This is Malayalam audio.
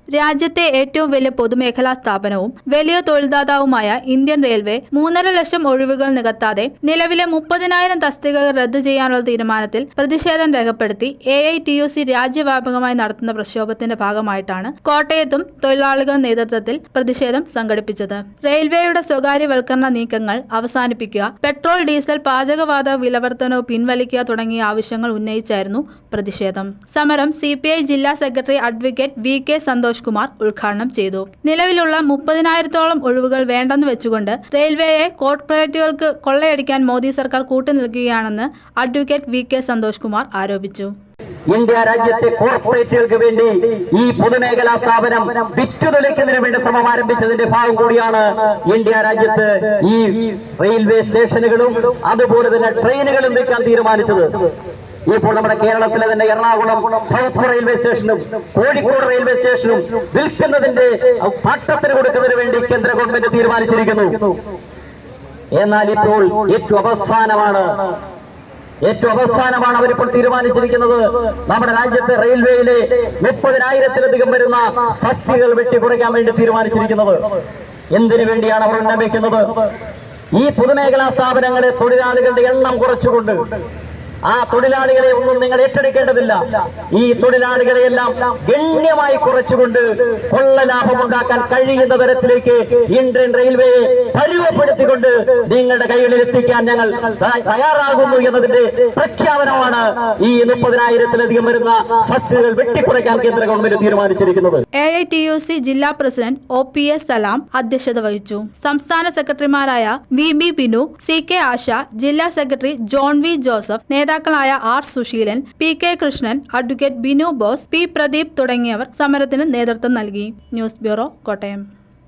രാജ്യത്തെ ഏറ്റവും വലിയ പൊതുമേഖലാ സ്ഥാപനവും വലിയ തൊഴിൽദാതാവുമായ ഇന്ത്യൻ റെയിൽവേ 3.5 ലക്ഷം ഒഴിവുകൾ നികത്താതെ നിലവിലെ 30,000 തസ്തികകൾ റദ്ദു ചെയ്യാനുള്ള തീരുമാനത്തിൽ പ്രതിഷേധം രേഖപ്പെടുത്തി AITUC രാജ്യവ്യാപകമായി നടത്തുന്ന പ്രക്ഷോഭത്തിന്റെ ഭാഗമായിട്ടാണ് കോട്ടയത്തും തൊഴിലാളികൾ നേതൃത്വത്തിൽ പ്രതിഷേധം സംഘടിപ്പിച്ചത്. റെയിൽവേയുടെ സ്വകാര്യവൽക്കരണ നീക്കങ്ങൾ അവസാനിപ്പിക്കുക, പെട്രോൾ ഡീസൽ പാചകവാതക വിലവർധനവ് പിൻവലിക്കുക തുടങ്ങിയ ആവശ്യങ്ങൾ ഉന്നയിച്ചായിരുന്നു പ്രതിഷേധം. സമരം CPI ജില്ലാ secretary advocate VK Santhosh Kumar ഉദ്ഘാടനം ചെയ്തു. നിലവിലുള്ള 30,000-ഓളം ഒഴിവുകൾ വേണ്ടെന്ന് വെച്ചുകൊണ്ട് റെയിൽവേയെ കോർപ്പറേറ്റുകൾക്ക് കൊള്ളയടിക്കാൻ മോദി സർക്കാർ കൂട്ടുനിൽക്കുകയാണെന്ന് അഡ്വക്കേറ്റ് VK സന്തോഷ് കുമാർ ആരോപിച്ചു. ഇന്ത്യ രാജ്യത്തെ കോർപ്പറേറ്റുകൾക്ക് വേണ്ടി ഈ പൊതുമേഖലാ സ്ഥാപനം വിറ്റുതൊലയ്ക്കുന്നതിന് വേണ്ടി ശ്രമം ആരംഭിച്ചതിന്റെ ഭാഗം കൂടിയാണ് ഇന്ത്യ രാജ്യത്ത് ഈ റെയിൽവേ സ്റ്റേഷനുകളും അതുപോലെ തന്നെ ട്രെയിനുകളും വിൽക്കാൻ തീരുമാനിച്ചത്. ഇപ്പോൾ നമ്മുടെ കേരളത്തിലെ തന്നെ എറണാകുളം സൗത്ത് റെയിൽവേ സ്റ്റേഷനും കോഴിക്കോട് റെയിൽവേ സ്റ്റേഷനും വിൽക്കുന്നതിന്റെ പട്ടത്തിന് കൊടുക്കുന്നതിന് വേണ്ടി കേന്ദ്ര ഗവൺമെന്റ് തീരുമാനിച്ചിരിക്കുന്നു. എന്നാൽ ഇപ്പോൾ ഏറ്റവും അവസാനമാണ് അവരിപ്പോൾ തീരുമാനിച്ചിരിക്കുന്നത്. നമ്മുടെ രാജ്യത്തെ റെയിൽവേയിലെ 30,000-ലധികം വരുന്ന തസ്തികകൾ വെട്ടിക്കുറയ്ക്കാൻ വേണ്ടി തീരുമാനിച്ചിരിക്കുന്നത്. എന്തിനു വേണ്ടിയാണ് അവർ ഉന്നയിക്കുന്നത്? ഈ പൊതുമേഖലാ സ്ഥാപനങ്ങളെ തൊഴിലാളികളുടെ എണ്ണം കുറച്ചുകൊണ്ട് ആ തൊഴിലാളികളെ ഒന്നും നിങ്ങൾ ഏറ്റെടുക്കേണ്ടതില്ല. ഈ തൊഴിലാളികളെയെല്ലാം ഗണ്യമായി കുറച്ചുകൊണ്ട് കൊള്ള ലാഭമുണ്ടാക്കാൻ കഴിയുന്ന തരത്തിലേക്ക് ഇന്ത്യൻ റെയിൽവേയെ പരുവപ്പെടുത്തിക്കൊണ്ട് നിങ്ങളുടെ കൈകളിൽ എത്തിക്കാൻ ഞങ്ങൾ തയ്യാറാകുന്നു എന്നതിന്റെ പ്രഖ്യാപനമാണ് ഈ 30,000-ലധികം വരുന്ന തസ്തികകൾ വെട്ടിക്കുറയ്ക്കാൻ കേന്ദ്ര ഗവൺമെന്റ് തീരുമാനിച്ചിരിക്കുന്നത്. AITUC ജില്ലാ പ്രസിഡന്റ് OPS സലാം അധ്യക്ഷത വഹിച്ചു. സംസ്ഥാന സെക്രട്ടറിമാരായ VB ബിനു, CK ആശ, ജില്ലാ സെക്രട്ടറി ജോൺ V ജോസഫ്, നേതാക്കളായ R Suseelan, PK Krishnan, advocate Binu boss, P Pradeep തുടങ്ങിയവർ സമരത്തിന് നേതൃത്വം നൽകി. News bureau, Kottayam.